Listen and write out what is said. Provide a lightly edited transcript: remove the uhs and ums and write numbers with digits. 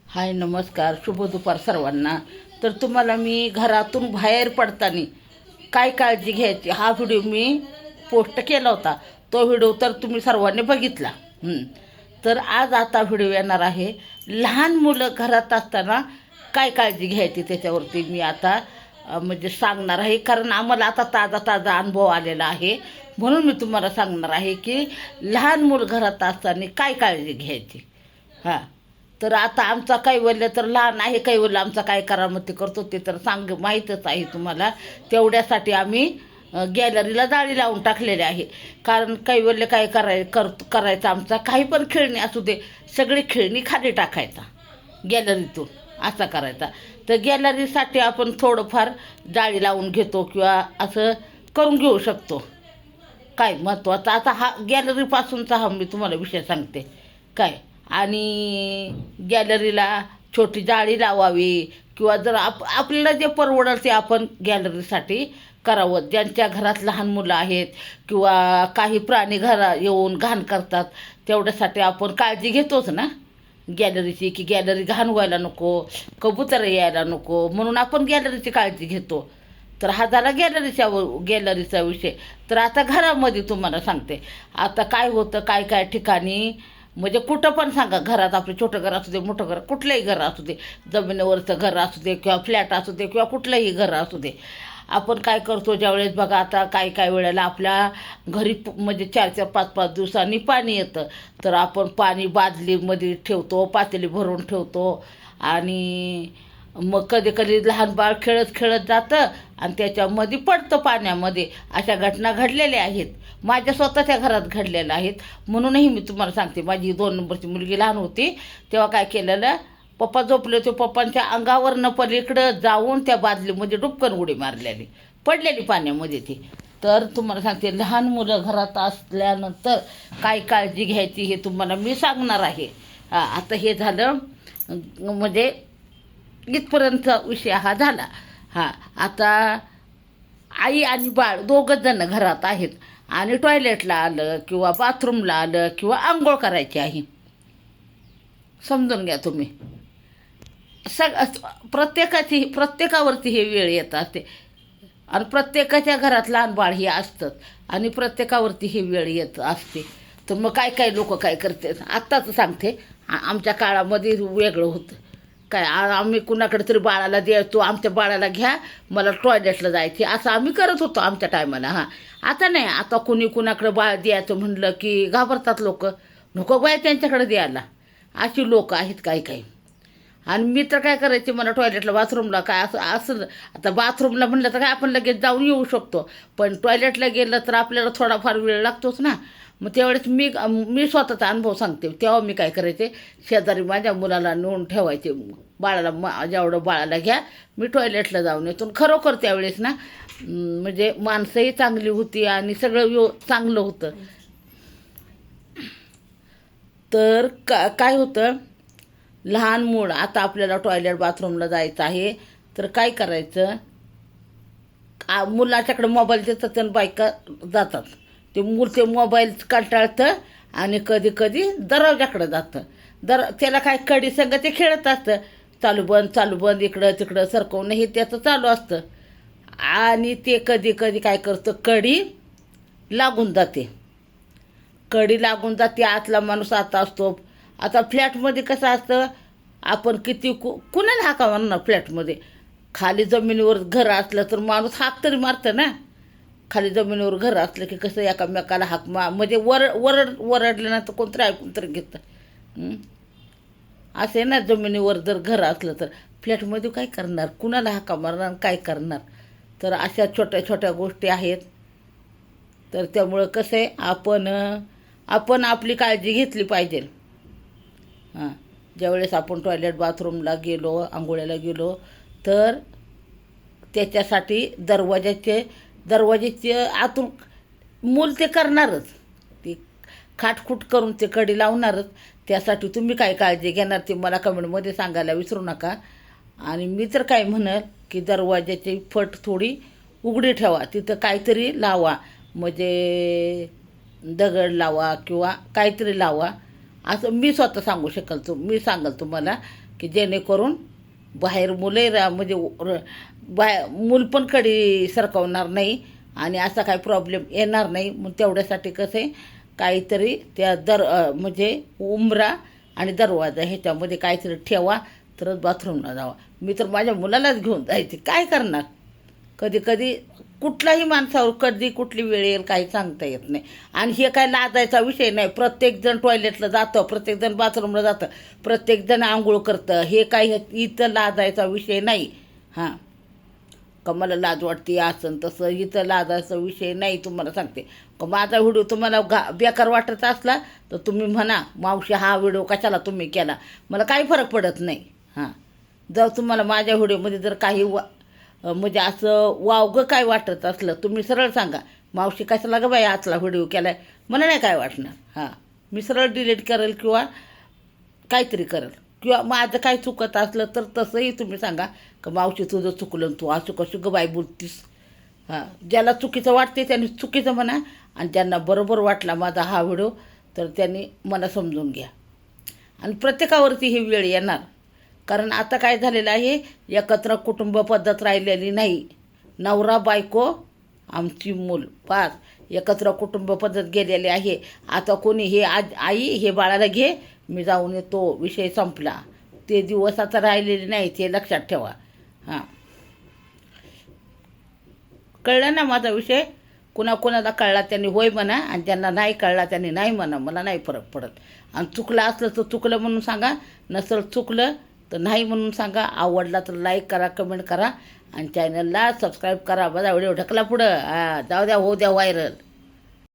हाय नमस्कार, शुभ दुपार सर्वांना. तर तुम्हाला मी घरातून बाहेर पडताना काय काळजी घ्यायची हा व्हिडिओ मी पोस्ट केला होता. तो व्हिडिओ तर तुम्ही सर्वांनी बघितला. तर आज आता व्हिडिओ येणार आहे लहान मुलं घरात असताना काय काळजी घ्यायची त्याच्यावरती मी आता म्हणजे सांगणार आहे. कारण आम्हाला आता ताजा ताजा अनुभव आलेला आहे, म्हणून मी तुम्हाला सांगणार आहे की लहान मूल घरात असताना काय काळजी घ्यायची. हां, तर आता आमचा कैवल्य तर लहान आहे. कैवल्य आमचा काय करामती करतो ते तर माहीतच आहे तुम्हाला. तेवढ्यासाठी आम्ही गॅलरीला जाळी लावून टाकलेले आहे. कारण कैवल्य काय करायचं आमचा काही पण खेळणी असू दे, सगळी खेळणी खाली टाकायचा गॅलरीतून, असा करायचा. तर गॅलरीसाठी आपण थोडंफार जाळी लावून घेतो किंवा असं करून घेऊ शकतो. काय महत्त्वाचं आता हा गॅलरीपासूनचा हा मी तुम्हाला विषय सांगते काय. आणि गॅलरीला छोटी जाळी लावावी किंवा जर आपल्याला जे परवडेल ते आपण गॅलरीसाठी करावं. ज्यांच्या घरात लहान मुलं आहेत किंवा काही प्राणी येऊन घाण करतात, तेवढ्यासाठी आपण काळजी घेतोच ना गॅलरीची, की गॅलरी घाण व्हायला नको, कबूतर यायला नको, म्हणून आपण गॅलरीची काळजी घेतो. तर हा झाला गॅलरीचा विषय. तर आता घरामध्ये तुम्हाला सांगते आता काय होतं. काय काय ठिकाणी म्हणजे कुठं पण सांगा, घरात आपलं छोटं घर असू दे, मोठं घर, कुठलंही घर असू दे, जमिनीवरचं घर असू दे किंवा फ्लॅट असू दे किंवा कुठलंही घर असू दे, आपण काय करतो ज्यावेळेस बघा आता काय काय वेळेला आपल्या घरी म्हणजे 4-4, 5-5 दिवसांनी पाणी येतं. तर आपण पाणी बादलीमध्ये ठेवतो, पातेली भरून ठेवतो. आणि मग कधी कधी लहान बाळ खेळत खेळत जातं आणि त्याच्यामध्ये पडतं पाण्यामध्ये. अशा घटना घडलेल्या आहेत, माझ्या स्वतःच्या घरात घडलेल्या आहेत. म्हणूनही मी तुम्हाला सांगते, माझी 2 नंबरची मुलगी लहान होती तेव्हा काय केलेलं, पप्पा झोपले होते, पप्पांच्या अंगावरनं पलीकडं जाऊन त्या बादलीमध्ये डुबकन उडी मारलेली, पडलेली पाण्यामध्ये ती. तर तुम्हाला सांगते लहान मुलं घरात असल्यानंतर काय काळजी घ्यायची हे तुम्हाला मी सांगणार आहे. आता हे झालं म्हणजे इथपर्यंतचा विषय हा झाला. आता आई आणि बाळ दोघंच जण घरात आहेत आणि टॉयलेटला आलं किंवा बाथरूमला आलं किंवा आंघोळ करायची आहे, समजून घ्या तुम्ही. प्रत्येकावरती हे वेळ येत असते आणि प्रत्येकाच्या घरात लहान बाळ हे असतं आणि प्रत्येकावरती ही वेळ येत असते. तर मग काय काय लोक काय करते, आत्ताच सांगते. आमच्या काळामध्ये वेगळं होतं. काय आम्ही कुणाकडे तरी बाळाला द्यायचो, आमच्या बाळाला घ्या, मला टॉयलेटला जायचे, असं आम्ही करत होतो आमच्या टायमाला. आता नाही, आता कुणाकडे बाळ द्यायचं म्हणलं की घाबरतात लोक, नको बाय त्यांच्याकडे द्यायला, अशी लोक आहेत काही काही. आणि मी तर काय करायचे, मला टॉयलेटला बाथरूमला काय असं आता बाथरूमला म्हणलं तर काय आपण लगेच जाऊन येऊ शकतो, पण टॉयलेटला गेलं तर आपल्याला थोडाफार वेळ लागतोच ना. मग त्यावेळेस मी स्वतःचा अनुभव सांगते. तेव्हा मी काय करायचे, शेजारी माझ्या मुलाला नेऊन ठेवायचे, बाळाला जेवढं बाळाला घ्या, मी टॉयलेटला जाऊन येतो. खरोखर त्यावेळेस ना म्हणजे माणसंही चांगली होती आणि सगळं चांगलं होतं. तर काय होतं, लहान मूल आता आपल्याला टॉयलेट बाथरूमला जायचं आहे तर काय करायचं, मुलाच्याकडे मोबाईल देतात आणि बायका जातात. ते मोबाईल कंटाळतं आणि कधी कधी दरवाजाकडं जातं. त्याला काय कडी संग ते खेळत असतं, चालू बंद इकडं तिकडं सरकवणं हे त्याचं चालू असतं. आणि ते कधी कधी काय करतं, कडी लागून जाते. आतला माणूस आता असतो. आता फ्लॅटमध्ये कसं असतं, आपण किती कुणाला हाका मारणार फ्लॅटमध्ये. खाली जमिनीवर घर असलं तर माणूस हाक तरी मारतं ना. खाली जमिनीवर घर असलं की कसं एकामेकाला हाक म्हणजे वरडलं ना तर कोणतरी ऐकून तरी घेतं. असे ना, जमिनीवर जर घर असलं तर फ्लॅटमध्ये काय करणार, कुणाला हाका मारणार, काय करणार. तर अशा छोट्या छोट्या गोष्टी आहेत. तर त्यामुळं कसं आहे, आपण आपली काळजी घेतली पाहिजे. ज्यावेळेस आपण टॉयलेट बाथरूमला गेलो, आंघोळ्याला गेलो, तर त्याच्यासाठी दरवाजाचे आतून मूल ते करणारच, ती खाटखूट करून ते कडी लावणारच. त्यासाठी तुम्ही काय काळजी घेणार ते मला कमेंटमध्ये सांगायला विसरू नका. आणि मी तर काय म्हणेल की दरवाजाची फट थोडी उघडी ठेवा, तिथं काहीतरी लावा, म्हणजे दगड लावा किंवा काहीतरी लावा असं मी स्वतः सांगू शकाल मी सांगाल तुम्हाला की जेणेकरून बाहेर मुले म्हणजे मूल पण कडी सरकवणार नाही आणि असा काही प्रॉब्लेम येणार नाही. मग तेवढ्यासाठी कसं आहे काहीतरी त्या म्हणजे उंबरा आणि दरवाजा ह्याच्यामध्ये काहीतरी ठेवा तरच बाथरूमला जावा. मी तर माझ्या मुलालाच घेऊन जायचे, काय करणार. कधी कधी कुठलाही माणसावर कधी कुठली वेळ येईल काही सांगता येत नाही. आणि हे काय लाजायचा विषय नाही. प्रत्येकजण टॉयलेटला जातं, प्रत्येकजण बाथरूमला जातं, प्रत्येकजण आंघोळ करतं. हे काही इथं लाजायचा विषय नाही. हां, का मला लाज वाटते असं तसं, इथं लाजायचा विषय नाही. तुम्हाला सांगते का माझा व्हिडिओ तुम्हाला बेकार वाटत असला तर तुम्ही म्हणा मावशी हा व्हिडिओ कशाला तुम्ही केला, मला काही फरक पडत नाही. हां, जर तुम्हाला माझ्या व्हिडिओमध्ये जर काही म्हणजे असं वावगं काय वाटत असलं तुम्ही सरळ सांगा मावशी कशाला गं बाई आजला व्हिडिओ केला आहे, मला नाही काय वाटणार. हां, मी सरळ डिलीट करेल किंवा काहीतरी करेल. किंवा माझं काय चुकत असलं तर तसंही तुम्ही सांगा का मावशी तुझं चुकलं तू असं कसं गं बाई बोलतीस. हां, ज्याला चुकीचं वाटते त्यांनी चुकीचं म्हणा आणि ज्यांना बरोबर वाटला माझा हा व्हिडिओ तर त्यांनी मला समजून घ्या. आणि प्रत्येकावरती ही वेळ येणार, कारण आता काय झालेलं आहे एकत्र कुटुंब पद्धत राहिलेली नाही. नवरा बायको आमची मूल पाच एकत्र कुटुंब पद्धत गेलेली आहे. आता कोणी हे आई हे बाळाला घे मी जाऊन येतो विषय संपला. ते दिवस आता राहिलेले नाही, ते लक्षात ठेवा. हां, कळलं ना माझा विषय. कुणाला कळला त्यांनी होय म्हणा आणि ज्यांना नाही कळला त्यांनी नाही म्हणा, मला नाही फरक पडत. आणि चुकलं असलं तर चुकलं म्हणून सांगा, नसेल चुकलं तर नाही म्हणून सांगा. आवडला तर लाईक करा, कमेंट करा आणि चॅनलला सबस्क्राईब करा. बघा व्हिडिओ ढकला पुढं. जाऊ द्या, होऊ द्या व्हायरल.